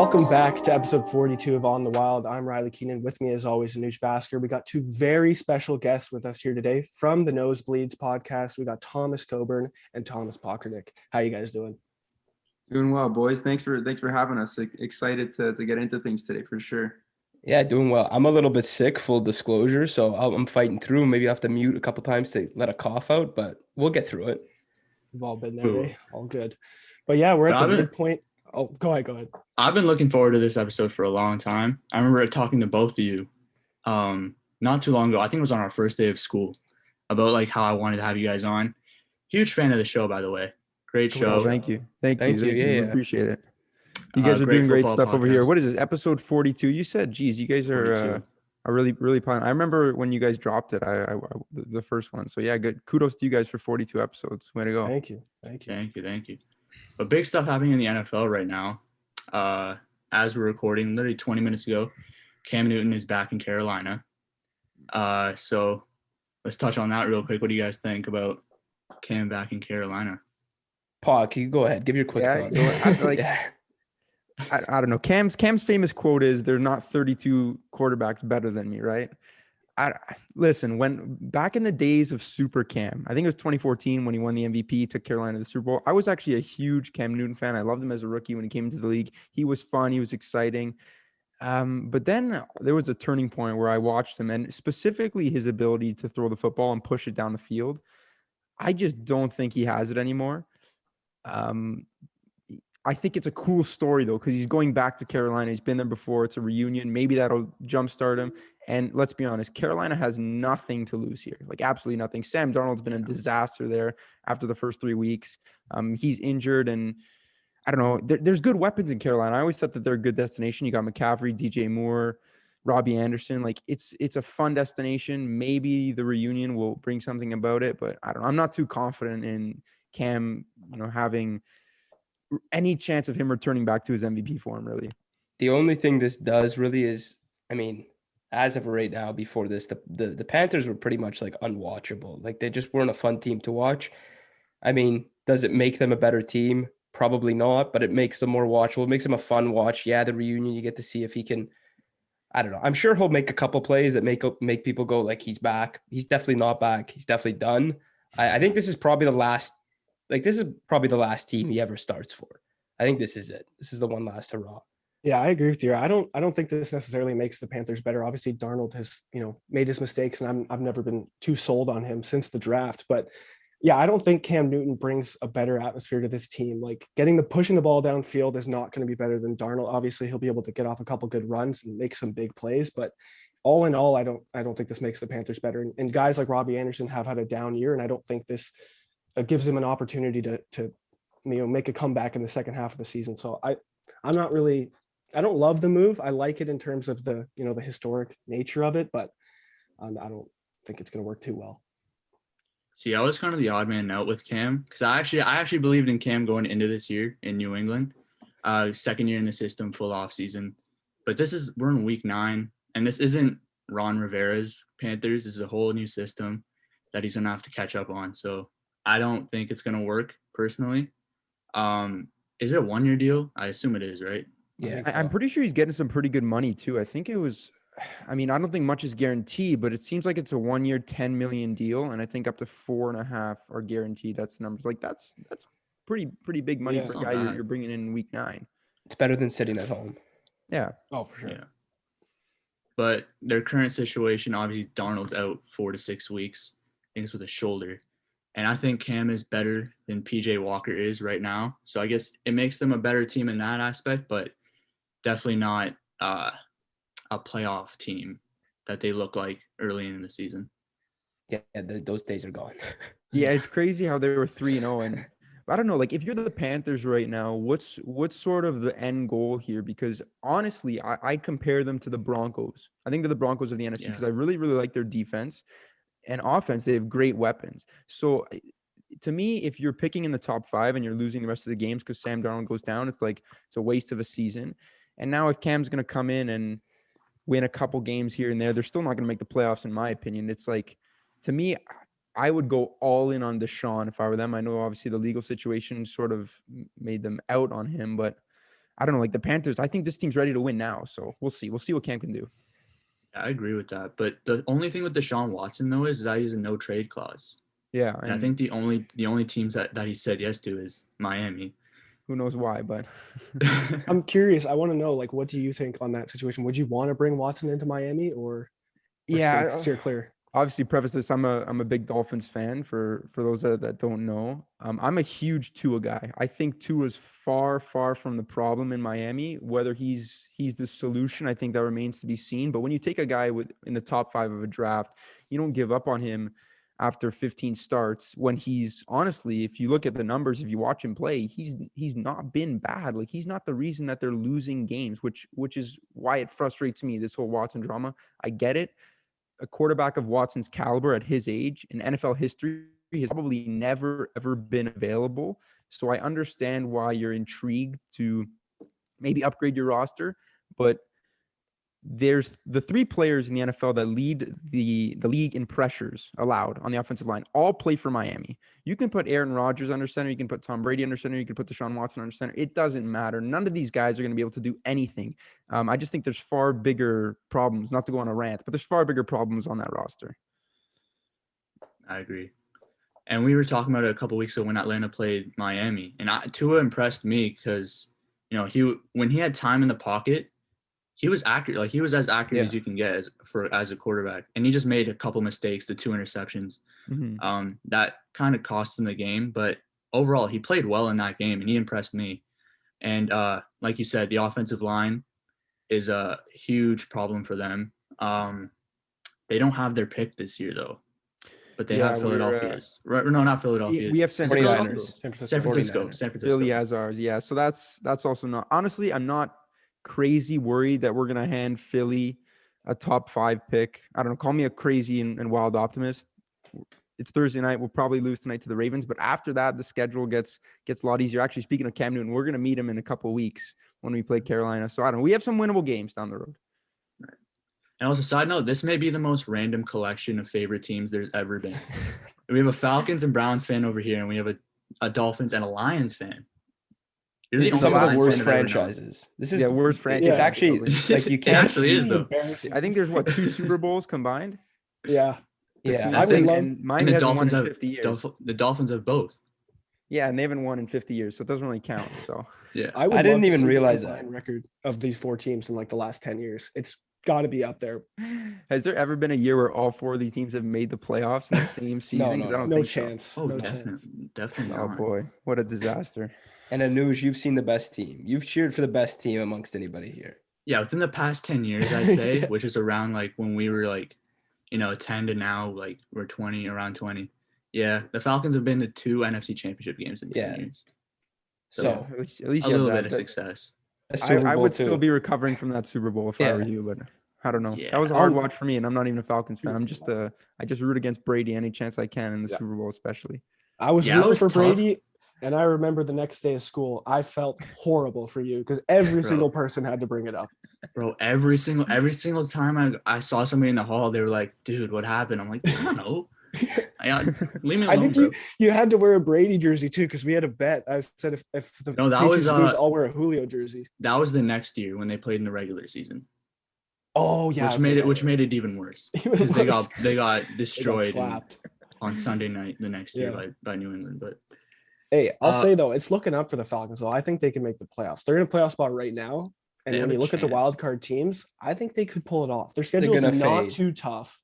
Welcome back to episode 42 of On the Wild. I'm Riley Keenan. With me, as always, Anush Basker. We got two very special guests with us here today from the Nosebleeds podcast. We got Tomas Coburn and Thomas Pocrnic. How you guys doing? Doing well, boys. Thanks for having us. Excited to get into things today for sure. Yeah, doing well. I'm a little bit sick, full disclosure, so I'm fighting through. Maybe I have to mute a couple times to let a cough out, but we'll get through it. We've all been there, eh? All good. But yeah, we're at the midpoint. Oh, go ahead. I've been looking forward to this episode for a long time. I remember talking to both of you not too long ago. I think it was on our first day of school about like how I wanted to have you guys on. Huge fan of the show, by the way. Great show. Thank you. Thank you. Yeah. We appreciate it. You guys are doing great stuff over here. What is this, episode 42? You said, geez, you guys are really fun. I remember when you guys dropped it, I the first one. So yeah, good. Kudos to you guys for 42 episodes. Way to go. Thank you. But big stuff happening in the NFL right now. As we're recording, literally 20 minutes ago, Cam Newton is back in Carolina. So let's touch on that real quick. What do you guys think about Cam back in Carolina? Paul, can you go ahead? Give your quick thoughts. I don't know. Cam's famous quote is, "There's not 32 quarterbacks better than me," right? Listen, when back in the days of Super Cam, I think it was 2014 when he won the MVP, took Carolina to the Super Bowl. I was actually a huge Cam Newton fan. I loved him as a rookie when he came into the league. He was fun. He was exciting. But then there was a turning point where I watched him, and specifically his ability to throw the football and push it down the field. I just don't think he has it anymore. I think it's a cool story, though, because he's going back to Carolina. He's been there before. It's a reunion. Maybe that'll jumpstart him. And let's be honest, Carolina has nothing to lose here, like absolutely nothing. Sam Darnold's been a disaster there after the first 3 weeks. He's injured, and I don't know. There's good weapons in Carolina. I always thought that they're a good destination. You got McCaffrey, DJ Moore, Robbie Anderson. Like it's a fun destination. Maybe the reunion will bring something about it, but I don't know. I'm not too confident in Cam, having any chance of him returning back to his MVP form, really. The only thing this does really is, as of right now, before this, the Panthers were pretty much like unwatchable. Like they just weren't a fun team to watch. Does it make them a better team? Probably not, but it makes them more watchable. It makes them a fun watch. Yeah, the reunion, you get to see if he can, I don't know. I'm sure he'll make a couple plays that make people go like, he's back. He's definitely not back. He's definitely done. I think this is probably the last team he ever starts for. I think this is it. This is the one last hurrah. Yeah, I agree with you. I don't think this necessarily makes the Panthers better. Obviously, Darnold has, made his mistakes, and I've never been too sold on him since the draft. But yeah, I don't think Cam Newton brings a better atmosphere to this team. Like pushing the ball downfield is not going to be better than Darnold. Obviously, he'll be able to get off a couple good runs and make some big plays. But all in all, I don't think this makes the Panthers better. And guys like Robbie Anderson have had a down year, and I don't think this gives him an opportunity to make a comeback in the second half of the season. So I don't love the move. I like it in terms of the historic nature of it, but I don't think it's going to work too well. See, I was kind of the odd man out with Cam because I actually believed in Cam going into this year in New England, second year in the system, full off season. But we're in week 9, and this isn't Ron Rivera's Panthers. This is a whole new system that he's going to have to catch up on. So I don't think it's going to work personally. Is it a 1-year deal? I assume it is, right? Yeah, I'm pretty sure he's getting some pretty good money too. I think it was, I don't think much is guaranteed, but it seems like it's a 1-year, $10 million deal. And I think up to 4.5 are guaranteed. That's the numbers. Like that's pretty big money for a guy you're bringing in week 9. It's better than sitting at home. Yeah. Oh, for sure. Yeah. But their current situation, obviously Darnold's out 4 to 6 weeks. I think it's with a shoulder. And I think Cam is better than PJ Walker is right now. So I guess it makes them a better team in that aspect, but definitely not a playoff team that they look like early in the season. Yeah, those days are gone. Yeah, it's crazy how they were 3-0. And I don't know, like if you're the Panthers right now, what's sort of the end goal here? Because honestly, I compare them to the Broncos. I think they're the Broncos of the NFC because I really, really like their defense. And offense, they have great weapons. So to me, if you're picking in the top 5 and you're losing the rest of the games because Sam Darnold goes down, it's a waste of a season. And now if Cam's going to come in and win a couple games here and there, they're still not going to make the playoffs, in my opinion. It's like, to me, I would go all in on Deshaun if I were them. I know obviously the legal situation sort of made them out on him, but I don't know, like the Panthers, I think this team's ready to win now. So we'll see. We'll see what Cam can do. I agree with that. But the only thing with Deshaun Watson though is that he has a no trade clause. Yeah. And I think the only teams that he said yes to is Miami. Who knows why, but I'm curious. I want to know, like, what do you think on that situation? Would you want to bring Watson into Miami or yeah, steer clear? obviously preface this. I'm a big Dolphins fan for those that don't know. I'm a huge Tua guy. I think Tua is far from the problem in Miami. Whether he's the solution, I think that remains to be seen. But when you take a guy in the top 5 of a draft, you don't give up on him after 15 starts when he's honestly, if you look at the numbers, if you watch him play, he's not been bad. Like he's not the reason that they're losing games, which is why it frustrates me, this whole Watson drama. I get it. A quarterback of Watson's caliber at his age in NFL history has probably never, ever been available. So I understand why you're intrigued to maybe upgrade your roster, but there's the 3 players in the NFL that lead the league in pressures allowed on the offensive line, all play for Miami. You can put Aaron Rodgers under center. You can put Tom Brady under center. You can put Deshaun Watson under center. It doesn't matter. None of these guys are going to be able to do anything. I just think there's far bigger problems, not to go on a rant, but there's far bigger problems on that roster. I agree. And we were talking about it a couple weeks ago when Atlanta played Miami. And Tua impressed me because, you know, when he had time in the pocket, he was accurate. Like he was as accurate as you can get as a quarterback. And he just made a couple mistakes, the 2 interceptions. Mm-hmm. That kind of cost him the game. But overall, he played well in that game and he impressed me. And like you said, the offensive line is a huge problem for them. They don't have their pick this year, though. But they have Philadelphia's. No, not Philadelphia's. We have San Francisco. Philly has ours. Yeah. So that's also not. Honestly, I'm not crazy worried that we're going to hand Philly a top 5 pick. I don't know. Call me a crazy and wild optimist. It's Thursday night. We'll probably lose tonight to the Ravens. But after that, the schedule gets a lot easier. Actually, speaking of Cam Newton, we're going to meet him in a couple of weeks when we play Carolina. So I don't know. We have some winnable games down the road. Right. And also, side note, this may be the most random collection of favorite teams there's ever been. We have a Falcons and Browns fan over here, and we have a Dolphins and a Lions fan. It's some of the worst franchises. This is worst franchise. It's actually like you can't. It actually is though. I think there's 2 Super Bowls combined. Yeah. I would love. Mine hasn't won in 50 years. The Dolphins have both. Yeah, and they haven't won in 50 years, so it doesn't really count. So yeah, I didn't even realize that record of these 4 teams in like the last 10 years. It's got to be up there. Has there ever been a year where all 4 of these teams have made the playoffs in the same season? No chance. So. Oh, no definitely. Oh boy, what a disaster. And Anuj, you've seen the best team. You've cheered for the best team amongst anybody here. Yeah, within the past 10 years, I'd say, which is around like when we were like, 10 to now, like we're 20, around 20. Yeah, the Falcons have been to 2 NFC championship games in 10 years. So at least a little bit of success. I would still be recovering from that Super Bowl if I were you, but I don't know. Yeah. That was a hard watch for me, and I'm not even a Falcons fan. I just root against Brady any chance I can in the Super Bowl, especially. I was rooting for Brady. And I remember the next day of school, I felt horrible for you because every single person had to bring it up. Bro, every single time I saw somebody in the hall, they were like, "Dude, what happened?" I'm like, "I don't know." Leave me alone, I think you had to wear a Brady jersey too because we had a bet. I said if the Patriots lose, I'll wear a Julio jersey. That was the next year when they played in the regular season. Oh yeah, which made it even worse because they got destroyed on Sunday night the next year by New England, but. Hey, I'll say though, it's looking up for the Falcons. So I think they can make the playoffs. They're in a playoff spot right now. And when you look at the wild card teams, I think they could pull it off. Their schedule is not too tough.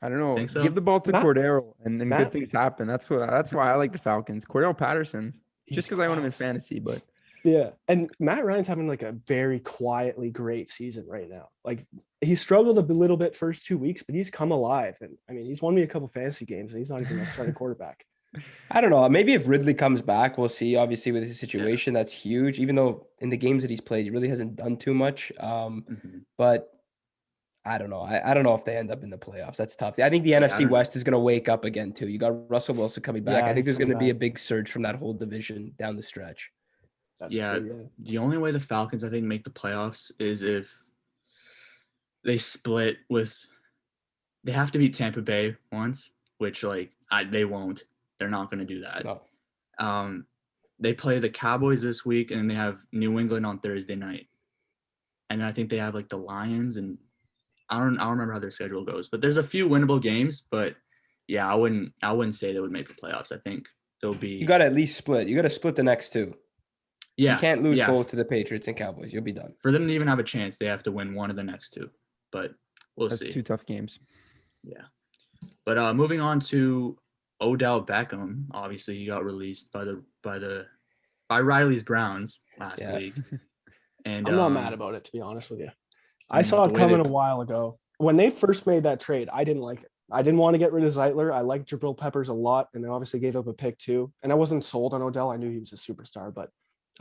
I don't know. So? Give the ball to Cordero and good things happen. That's why I like the Falcons. Cordero Patterson, just because I own him in fantasy, but yeah. And Matt Ryan's having like a very quietly great season right now. Like he struggled a little bit first 2 weeks, but he's come alive. And I mean, he's won me a couple fantasy games, and he's not even a starting quarterback. I don't know. Maybe if Ridley comes back, we'll see. Obviously, with his situation, that's huge. Even though in the games that he's played, he really hasn't done too much. But I don't know. I don't know if they end up in the playoffs. That's tough. I think the NFC West is going to wake up again too. You got Russell Wilson coming back. I think there's going to be a big surge from that whole division down the stretch. That's true. The only way the Falcons, I think, make the playoffs is if they split with. They have to beat Tampa Bay once, which they won't. They're not going to do that. No. they play the Cowboys this week, and they have New England on Thursday night. And I think they have like the Lions, and I don't remember how their schedule goes, but there's a few winnable games. But yeah, I wouldn't say they would make the playoffs. I think they'll be. You got to at least split. You got to split the next two. Yeah, you can't lose yeah. both to the Patriots and Cowboys. You'll be done. For them to even have a chance, they have to win one of the next two. But we'll That's see. 2 tough games. Yeah. But moving on to Odell Beckham, obviously he got released by Riley's Browns last week. And I'm not mad about it, to be honest with you. I the saw it way coming they- a while ago. When they first made that trade, I didn't like it. I didn't want to get rid of Zeitler. I liked Jabril Peppers a lot, and they obviously gave up a pick too. And I wasn't sold on Odell. I knew he was a superstar, but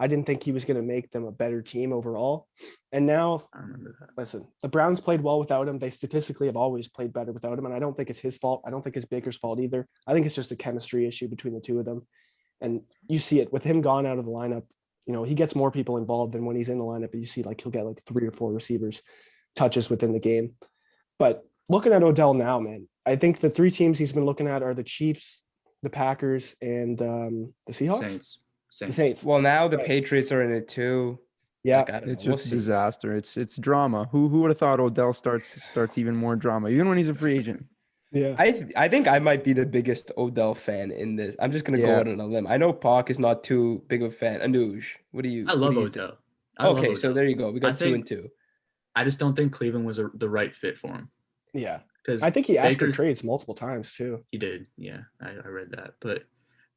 I didn't think he was going to make them a better team overall. And now, I remember that. listen, the Browns played well without him. They statistically have always played better without him, and I don't think it's his fault. I don't think it's Baker's fault either. I think it's just a chemistry issue between the two of them. And you see it with him gone out of the lineup. You know, he gets more people involved than when he's in the lineup. But you see, like, he'll get like 3 or 4 receivers touches within the game. But looking at Odell now, man, I think the 3 teams he's been looking at are the Chiefs, the Packers, and the Seahawks. Saints. The Saints. Well, now the Right. Patriots are in it too. Yeah. Like, I don't It's know. We'll just a see. disaster. It's drama. Who would have thought Odell starts even more drama, even when he's a free agent? Yeah. I think I might be the biggest Odell fan in this. I'm just gonna go Yeah. out on a limb. I know Pac is not too big of a fan. Anuj, what do you? I what love do you think? Odell. I love Okay, so Odell. there you go. We got I 2 think- and 2. I just don't think Cleveland was the right fit for him. Yeah. Because I think he asked for Baker's- trades multiple times too. He did, yeah. I read that. But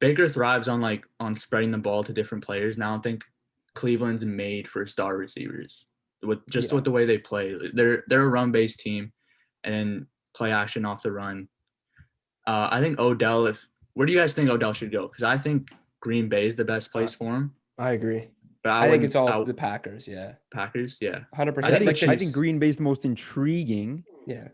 Baker thrives on spreading the ball to different players. And I don't think Cleveland's made for star receivers with the way they play. They're a run-based team and play action off the run. I think Odell. Where do you guys think Odell should go? Because I think Green Bay is the best place for him. I agree. But I think wouldn't it's all scout the Packers. Yeah, Packers. Yeah, 100%. I think Chiefs. Green Bay's the most intriguing. Yeah,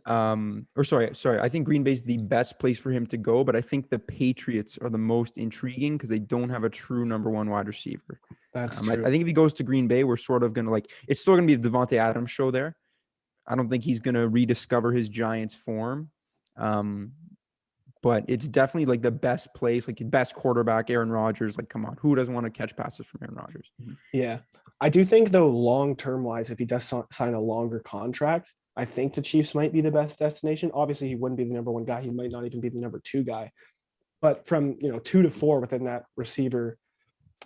Sorry. I think Green Bay's the best place for him to go, but I think the Patriots are the most intriguing because they don't have a true number 1 wide receiver. That's I true. think if he goes to Green Bay, we're sort of gonna it's still gonna be the Devontae Adams show there. I don't think he's gonna rediscover his Giants form. But it's definitely like the best place, like the best quarterback, Aaron Rodgers. Like, come on, who doesn't want to catch passes from Aaron Rodgers? Yeah. I do think, though, long-term wise, if he does sign a longer contract, I think the Chiefs might be the best destination. Obviously, he wouldn't be the number 1 guy. He might not even be the number 2 guy. But from, 2 to 4 within that receiver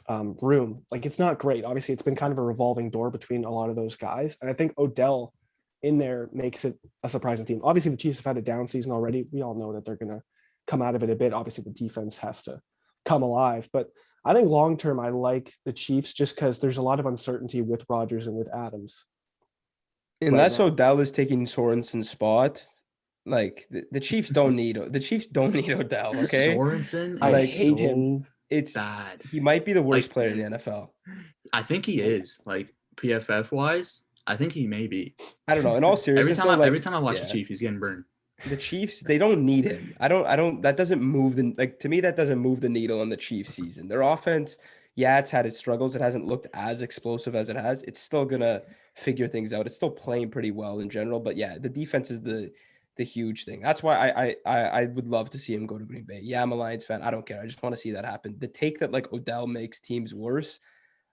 room, like, it's not great. Obviously, it's been kind of a revolving door between a lot of those guys. And I think Odell in there makes it a surprising team. Obviously, the Chiefs have had a down season already. We all know that they're going to come out of it a bit. Obviously, the defense has to come alive. But I think long-term, I like the Chiefs just because there's a lot of uncertainty with Rodgers and with Adams. unless now. Odell is taking Sorensen's spot, like the Chiefs don't need Odell. Okay, Sorensen. I Like, Is hate so him. it's bad. he might be the worst Like- player in the NFL. I think he is like PFF wise. I think he may be. I don't know. In all seriousness, Every time I watch yeah. the Chiefs, he's getting burned. The Chiefs, they don't need him. I don't. That doesn't move to me. That doesn't move the needle on the Chiefs season. Their offense, yeah, it's had its struggles. It hasn't looked as explosive as it has. It's still gonna figure things out. It's still playing pretty well in general. But yeah, the defense is the huge thing. That's why I would love to see him go to Green Bay. Yeah, I'm a Lions fan. I don't care. I just want to see that happen. The take that like Odell makes teams worse,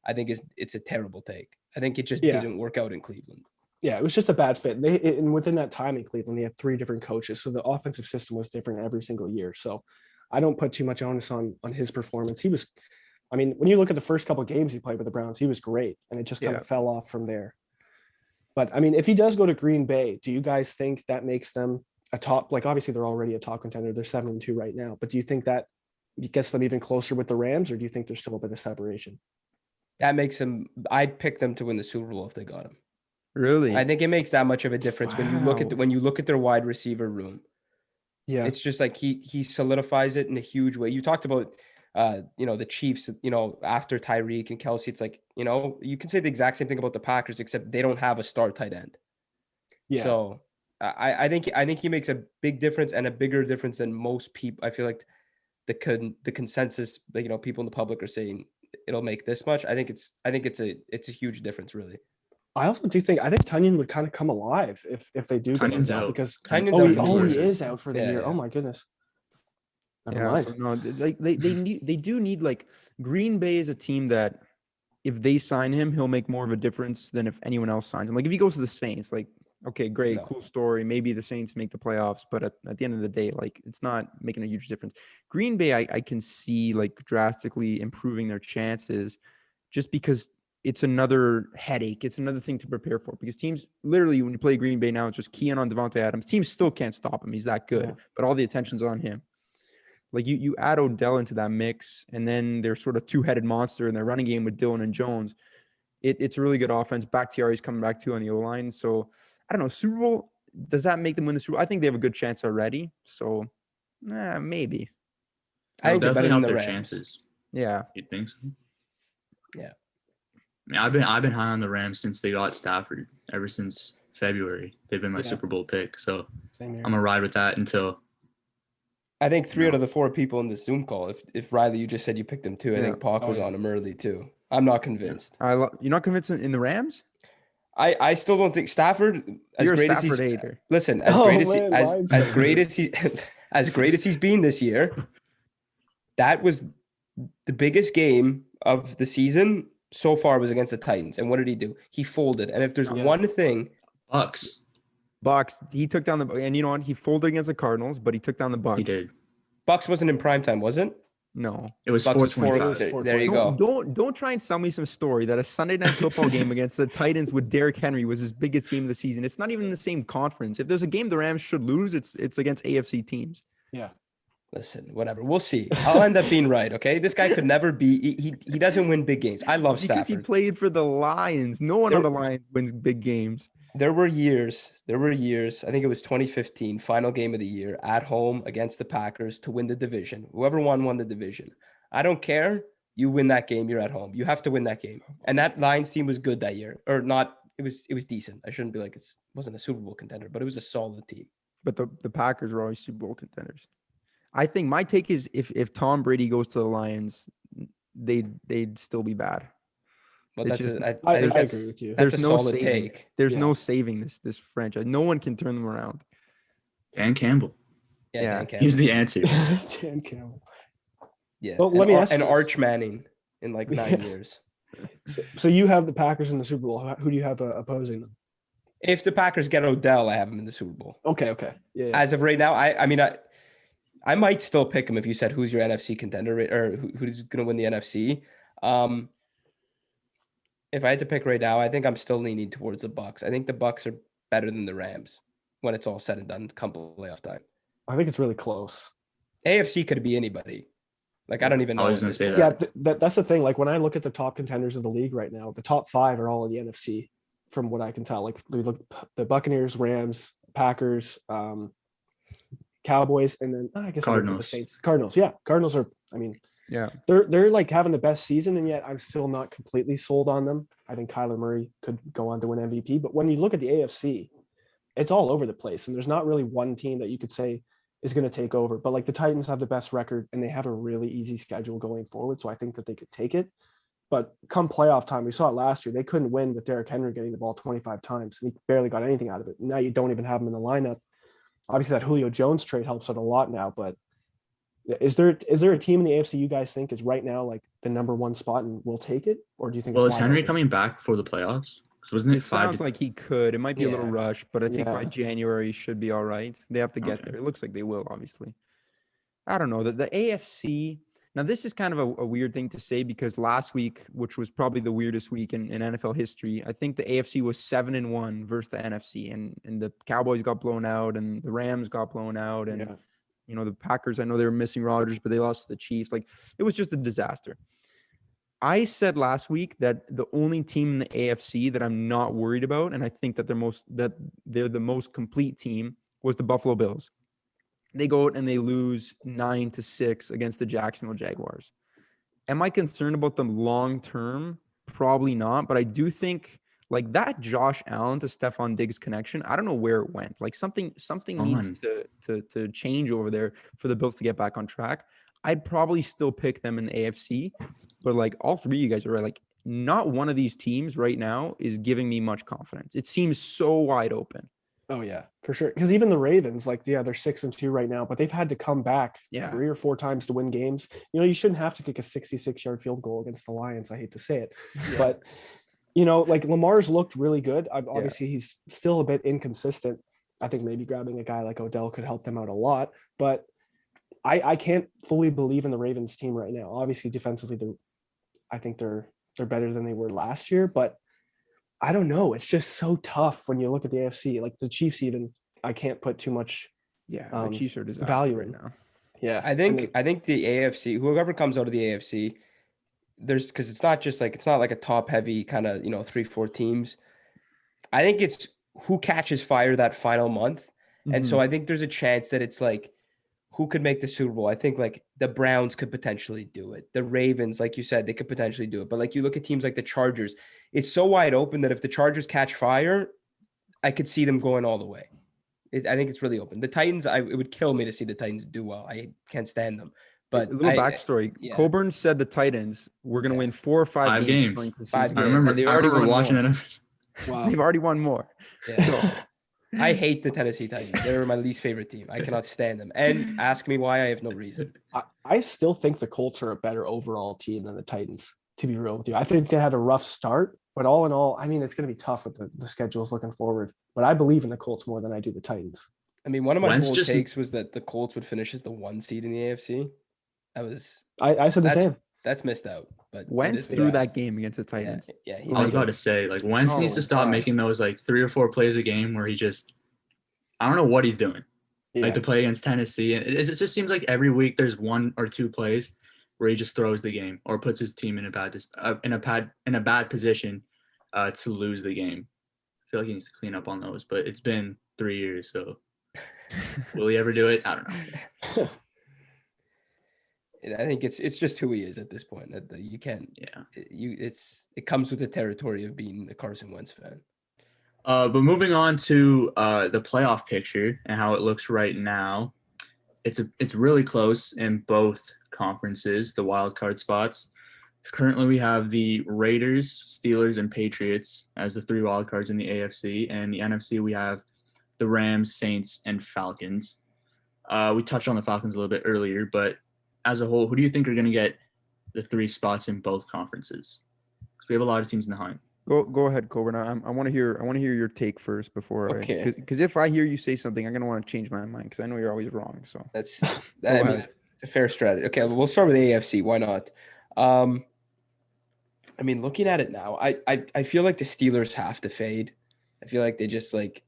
I think it's a terrible take. I think it just didn't work out in Cleveland. Yeah, it was just a bad fit. And within that time in Cleveland, they had 3 different coaches. So the offensive system was different every single year. So I don't put too much onus on his performance. He was, I mean, when you look at the first couple of games he played with the Browns, he was great. And it just kind of fell off from there. But I mean, if he does go to Green Bay, do you guys think that makes them a top, like obviously they're already a top contender. They're 7-2 right now. But do you think that gets them even closer with the Rams, or do you think there's still a bit of separation? That makes them. I'd pick them to win the Super Bowl if they got him. Really? I think it makes that much of a difference when you look at Wow. when you look at their wide receiver room. Yeah. It's just like he solidifies it in a huge way. You talked about the Chiefs, after Tyreek and Kelsey. It's like, you can say the exact same thing about the Packers, except they don't have a star tight end. Yeah. So I think he makes a big difference, and a bigger difference than most people. I feel like the consensus, people in the public are saying it'll make this much. I think it's a huge difference, really. I also do think Tunyon would kind of come alive if they do get him Tunyon's now, out. because Tunyon's out for the he year. is out for the year. Yeah. Oh my goodness. Never Yeah, mind. so no, they do need like Green Bay is a team that if they sign him, he'll make more of a difference than if anyone else signs him. Like if he goes to the Saints, like okay, great, No. cool story. Maybe the Saints make the playoffs, but at the end of the day, like it's not making a huge difference. Green Bay, I can see like drastically improving their chances just because it's another headache. It's another thing to prepare for because teams literally when you play Green Bay now, it's just key in on Devontae Adams. Teams still can't stop him. He's that good, Yeah. but all the attention's on him. Like you add Odell into that mix, and then they're sort of two-headed monster in their running game with Dillon and Jones. It's a really good offense. Bakhtiari's coming back too on the O-line. So I don't know. Super Bowl, does that make them win the Super Bowl? I think they have a good chance already. So maybe. I It'll think they're better definitely than help the their Rams. chances. Yeah. You think so? Yeah. I mean, I've been high on the Rams since they got Stafford. Ever since February, they've been my Yeah. Super Bowl pick. So Same here. I'm gonna ride with that until. I think 3 No. out of the 4 people in the Zoom call, if Riley, you just said you picked him too, I Yeah. think Pac Oh, was yeah. on him early too. I'm not convinced. You're not convinced in the Rams? I still don't think Stafford, as You're a great as Stafford he's hater. listen, as Oh, great as man, Lions as fan. great as he as great as he's been this year, that was the biggest game of the season so far was against the Titans. And what did he do? He folded. And if there's Yeah. one thing, Bucks. Bucks. He took down and you know what? He folded against the Cardinals, but he took down the Bucks. He did. Bucks wasn't in prime time, was it? No. It was Bucks was 425. There you go. Don't try and sell me some story that a Sunday night football game against the Titans with Derrick Henry was his biggest game of the season. It's not even in the same conference. If there's a game the Rams should lose, it's against AFC teams. Yeah. Listen, whatever. We'll see. I'll end up being right. Okay. This guy could never be. He doesn't win big games. I love Because he Stafford. played for the Lions. No one on the Lions wins big games. There were years. I think it was 2015, final game of the year at home against the Packers to win the division. Whoever won the division. I don't care. You win that game. You're at home. You have to win that game. And that Lions team was good that year, or not. It was decent. I shouldn't be like it wasn't a Super Bowl contender, but it was a solid team. But the Packers were always Super Bowl contenders. I think my take is if Tom Brady goes to the Lions, they'd still be bad. Well, It's that's just- I think that's- agree with you. That's There's a no solid saving. take. There's Yeah. no saving this franchise. No one can turn them around. Dan Campbell. Yeah, Yeah. Dan Campbell. He's the answer. Dan Campbell. Yeah. Well, let me ask and you this. Arch Manning in like 9 years. So you have the Packers in the Super Bowl. Who do you have opposing them? If the Packers get Odell, I have him in the Super Bowl. Okay. Yeah. As of right now, I mean, I might still pick him if you said who's your NFC contender or who's going to win the NFC. If I had to pick right now, I think I'm still leaning towards the Bucks. I think the Bucks are better than the Rams when it's all said and done come playoff time. I think it's really close. AFC could be anybody. Like I don't even know. I was at gonna this say point. that. Yeah, that's the thing. Like when I look at the top contenders of the league right now, the top 5 are all in the NFC, from what I can tell. Like we look the Buccaneers, Rams, Packers, Cowboys, and then I guess I would put the Cardinals. Saints. Cardinals, yeah. Cardinals are. I mean, Yeah. they're like having the best season, and yet I'm still not completely sold on them. I think Kyler Murray could go on to win MVP, but when you look at the AFC, it's all over the place, and there's not really one team that you could say is going to take over. But like the Titans have the best record, and they have a really easy schedule going forward, so I think that they could take it. But come playoff time, we saw it last year. They couldn't win with Derrick Henry getting the ball 25 times, and he barely got anything out of it. Now you don't even have him in the lineup. Obviously, that Julio Jones trade helps out a lot now, but is there a team in the AFC you guys think is right now like the number 1 spot and will take it, or do you think? Well, it's is wide Henry open? coming back for the playoffs? 'Cause wasn't it It 5 sounds like he could. It might be a little Yeah. rushed, but I think by Yeah. January he should be all right. They have to get Okay. there. It looks like they will, obviously. I don't know. The AFC, now this is kind of a weird thing to say because last week, which was probably the weirdest week in NFL history, I think the AFC was 7-1 versus the NFC, and the Cowboys got blown out and the Rams got blown out, and Yeah. you know, the Packers, I know they were missing Rodgers, but they lost to the Chiefs. Like, it was just a disaster. I said last week that the only team in the AFC that I'm not worried about, and I think that they're the most complete team, was the Buffalo Bills. They go out and they lose 9-6 against the Jacksonville Jaguars. Am I concerned about them long term? Probably not, but I do think like that Josh Allen to Stephon Diggs connection, I don't know where it went. Like something needs to change over there for the Bills to get back on track. I'd probably still pick them in the AFC, but like all three of you guys are right. Like not one of these teams right now is giving me much confidence. It seems so wide open. Oh yeah, for sure. Because even the Ravens, like, yeah, they're 6-2 right now, but they've had to come back Yeah. 3 or 4 times to win games. You shouldn't have to kick a 66-yard field goal against the Lions. I hate to say it, but like Lamar's looked really good. Obviously, he's still a bit inconsistent. I think maybe grabbing a guy like Odell could help them out a lot, but I can't fully believe in the Ravens team right now. Obviously, defensively, I think they're better than they were last year, but I don't know. It's just so tough when you look at the AFC. Like the Chiefs, even I can't put too much Yeah, the Chiefs are disaster value right in. now. Yeah, I think the AFC, whoever comes out of the AFC, because it's not like a top heavy kind of 3-4 teams. I think it's who catches fire that final month, and so I think there's a chance that it's like who could make the Super Bowl. I think like the Browns could potentially do it. The Ravens, like you said, they could potentially do it. But like you look at teams like the Chargers, it's so wide open that if the Chargers catch fire, I could see them going all the way. I think it's really open. The Titans, it would kill me to see the Titans do well. I can't stand them. But a little backstory. yeah. Coburn said the Titans were going to win 4 or 5 5 games. games. Going to the 5 season, I games. remember. and they've I already remember won watching more. that. wow. They've already won more. Yeah. So I hate the Tennessee Titans. They're my least favorite team. I cannot stand them. And ask me why, I have no reason. I still think the Colts are a better overall team than the Titans, to be real with you. I think they had a rough start, but all in all, I mean, it's going to be tough with the schedules looking forward. But I believe in the Colts more than I do the Titans. I mean, one of my Wentz bold just- takes was that the Colts would finish as the 1 seed in the AFC. I said the same. That's missed out. But Wentz threw that game against the Titans. Yeah, I was about to say, like, Wentz needs to stop God. making those like 3 or 4 plays a game where he just, I don't know what he's doing. Yeah. Like to play against Tennessee, and it just seems like every week there's 1 or 2 plays where he just throws the game or puts his team in a bad position to lose the game. I feel like he needs to clean up on those, but it's been 3 years, so will he ever do it? I don't know. I think it's just who he is at this point. That you can't. Yeah. It comes with the territory of being a Carson Wentz fan. But moving on to the playoff picture and how it looks right now, it's really close in both conferences, the wild card spots. Currently, we have the Raiders, Steelers, and Patriots as the 3 wild cards in the AFC, and the NFC we have the Rams, Saints, and Falcons. We touched on the Falcons a little bit earlier, but as a whole, who do you think are going to get the 3 spots in both conferences? Because we have a lot of teams in the hunt. Go ahead, Coburn. I want to hear your take first before Okay. because if I hear you say something, I'm gonna want to change my mind because I know you're always wrong. So That's Go I mean, ahead. that's a fair strategy. Okay, well, we'll start with the AFC. Why not? I mean, looking at it now, I feel like the Steelers have to fade. I feel like they just They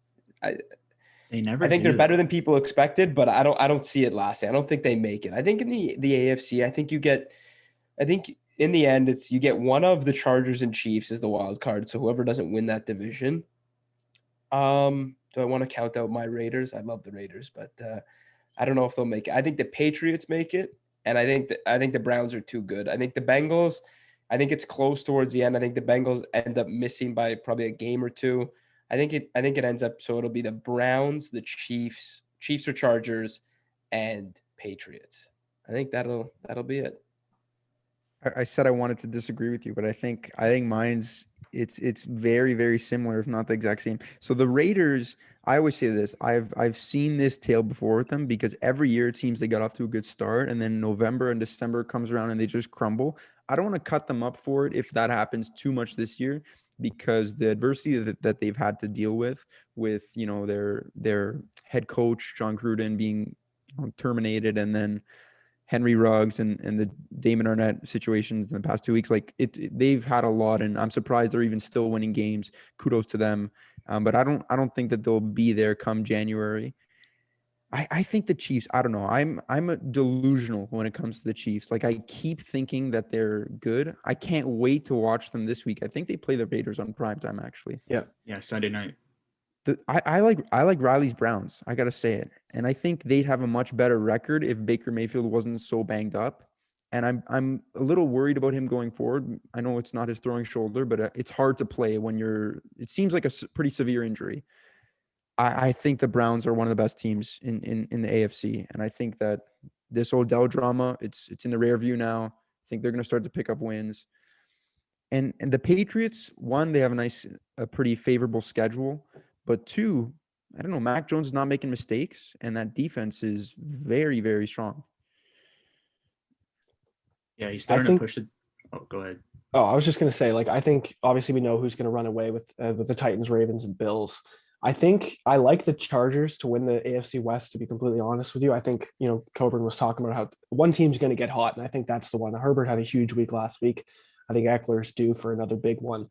never. I think do, they're better though. than people expected, but I don't see it lasting. I don't think they make it. I think in the AFC, I think in the end you get one of the Chargers and Chiefs as the wild card. So whoever doesn't win that division. Do I want to count out my Raiders? I love the Raiders, but I don't know if they'll make it. I think the Patriots make it, and I think the Browns are too good. I think the Bengals, I think it's close towards the end. I think the Bengals end up missing by probably a game or 2. I think it ends up so it'll be the Browns, the Chiefs or Chargers, and Patriots. I think that'll be it. I said I wanted to disagree with you, but I think mine's it's very, very similar, if not the exact same. So the Raiders, I always say this, I've seen this tale before with them because every year it seems they got off to a good start, and then November and December comes around and they just crumble. I don't want to cut them up for it if that happens too much this year, because the adversity that they've had to deal with their head coach John Gruden being terminated, and then Henry Ruggs and the Damon Arnett situations in the past 2 weeks, they've had a lot, and I'm surprised they're even still winning games. Kudos to them, but I don't think that they'll be there come January. I think the Chiefs, I don't know. I'm delusional when it comes to the Chiefs. Like, I keep thinking that they're good. I can't wait to watch them this week. I think they play the Raiders on primetime, actually. Yeah, Sunday night. I like Riley's Browns. I gotta say it, and I think they'd have a much better record if Baker Mayfield wasn't so banged up. And I'm a little worried about him going forward. I know it's not his throwing shoulder, but it's hard to play when it seems like a pretty severe injury. I think the Browns are one of the best teams in the AFC, and I think that this Odell drama, it's in the rear view now. I think they're going to start to pick up wins. And the Patriots, one, they have a pretty favorable schedule, but 2, I don't know. Mac Jones is not making mistakes, and that defense is very, very strong. Yeah, he's starting to push it. Oh, go ahead. Oh, I was just going to say, like, I think obviously we know who's going to run away with the Titans, Ravens, and Bills. I think I like the Chargers to win the AFC West, to be completely honest with you. I think, Coburn was talking about how one team's going to get hot, and I think that's the one. Herbert had a huge week last week. I think Eckler's due for another big one.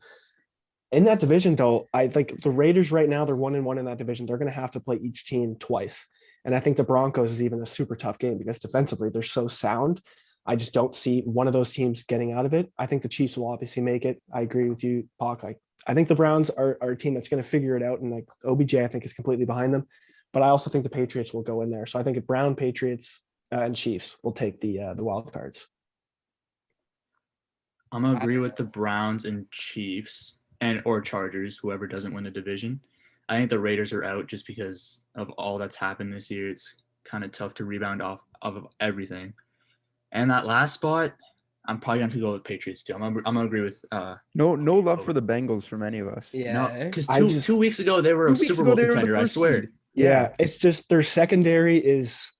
In that division, though, I think the Raiders right now, they're 1-1 in that division. They're going to have to play each team twice. And I think the Broncos is even a super tough game because defensively they're so sound. I just don't see one of those teams getting out of it. I think the Chiefs will obviously make it. I agree with you, Pac. I think the Browns are a team that's going to figure it out. And like OBJ, I think is completely behind them. But I also think the Patriots will go in there. So I think Brown, Patriots, and Chiefs will take the wild cards. I'm going to agree with the Browns and Chiefs or Chargers, whoever doesn't win the division. I think the Raiders are out just because of all that's happened this year. It's kind of tough to rebound off of everything. And that last spot, I'm probably going to go with Patriots too. I'm gonna agree with no love for the Bengals from any of us. Yeah, because 2 weeks ago they were a Super Bowl contender. I swear. Seed. Yeah, it's just their secondary is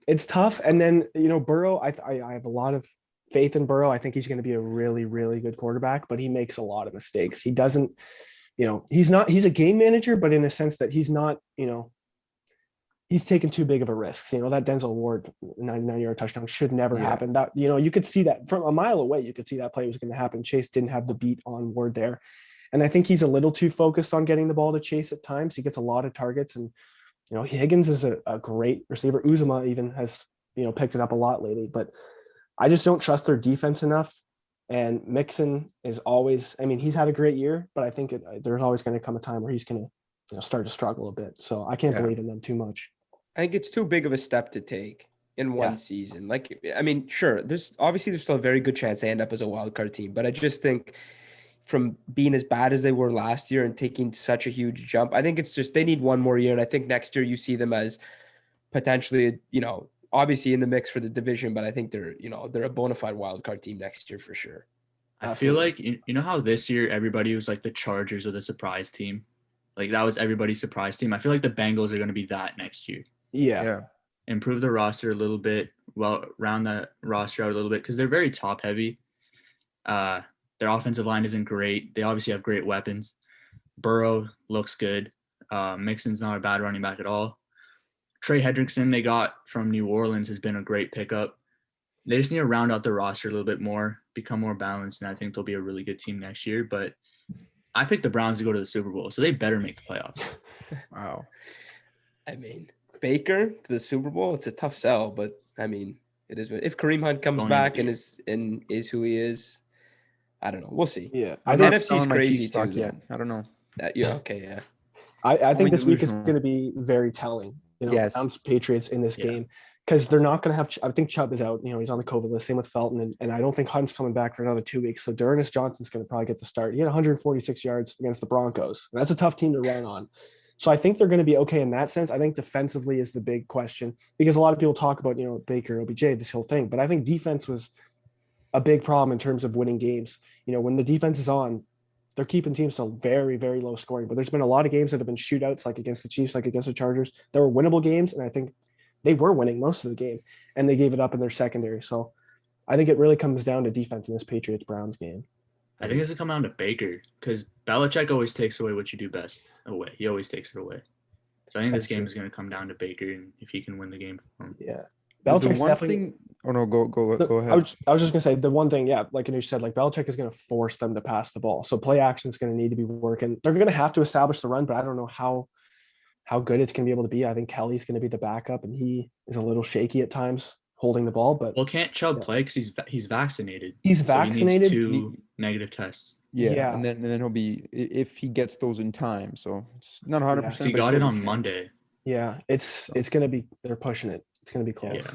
it's tough. And then Burrow, I have a lot of faith in Burrow. I think he's going to be a really, really good quarterback, but he makes a lot of mistakes. He doesn't, he's a game manager, but in a sense that he's not, he's taken too big of a risk. That Denzel Ward 99-yard touchdown should never happen. That, you could see that from a mile away, you could see that play was going to happen. Chase didn't have the beat on Ward there. And I think he's a little too focused on getting the ball to Chase at times. He gets a lot of targets, and, Higgins is a great receiver. Uzomah even has, picked it up a lot lately, but I just don't trust their defense enough. And Mixon is always, he's had a great year, but I think there's always going to come a time where he's going to start to struggle a bit. So I can't believe in them too much. I think it's too big of a step to take in one season. Like, sure, there's still a very good chance they end up as a wild card team, but I just think from being as bad as they were last year and taking such a huge jump, I think it's just they need one more year. And I think next year you see them as potentially, obviously in the mix for the division, but I think they're a bona fide wild card team next year for sure. I feel like, you know how this year everybody was like the Chargers or the surprise team? Like that was everybody's surprise team. I feel like the Bengals are going to be that next year. Yeah. Improve the roster a little bit, round that roster out a little bit because they're very top heavy. Their offensive line isn't great. They obviously have great weapons. Burrow looks good. Mixon's not a bad running back at all. Trey Hendrickson they got from New Orleans has been a great pickup. They just need to round out the roster a little bit more, become more balanced, and I think they'll be a really good team next year. But I picked the Browns to go to the Super Bowl, so they better make the playoffs. Wow. Baker to the Super Bowl, it's a tough sell, but it is. If Kareem Hunt comes back and is who he is, I don't know. We'll see. Yeah, I'm the not NFC's selling my crazy Chiefs stock too. yet. I don't know. Okay. I think this week is delusional. going to be very telling. Yes. Browns Patriots in this game because they're not going to have. I think Chubb is out. He's on the COVID list. Same with Felton, and I don't think Hunt's coming back for another 2 weeks. So D'Ernest Johnson's going to probably get the start. He had 146 yards against the Broncos. And that's a tough team to run on. So I think they're going to be okay in that sense. I think defensively is the big question because a lot of people talk about Baker, OBJ, this whole thing, but I think defense was a big problem in terms of winning games. When the defense is on, they're keeping teams to very, very low scoring. But there's been a lot of games that have been shootouts, like against the Chiefs, like against the Chargers. There were winnable games, and I think they were winning most of the game, and they gave it up in their secondary. So I think it really comes down to defense in this Patriots-Browns game. I think it's going to come down to Baker because Belichick always takes away what you do best away. He always takes it away. So I think this game is going to come down to Baker and if he can win the game for him. Yeah. Belichick's definitely. Oh no, go ahead. I was just gonna say the one thing, like Anush said, like Belichick is gonna force them to pass the ball. So play action is gonna need to be working. They're gonna have to establish the run, but I don't know how good it's gonna be able to be. I think Kelly's gonna be the backup, and he is a little shaky at times holding the ball. But can't Chubb play because he's vaccinated? He's vaccinated. So he needs 2 negative tests. Yeah. And then he'll be if he gets those in time. So it's not 100%. He got it on Monday. Yeah, it's gonna be. They're pushing it. It's gonna be close. Yeah.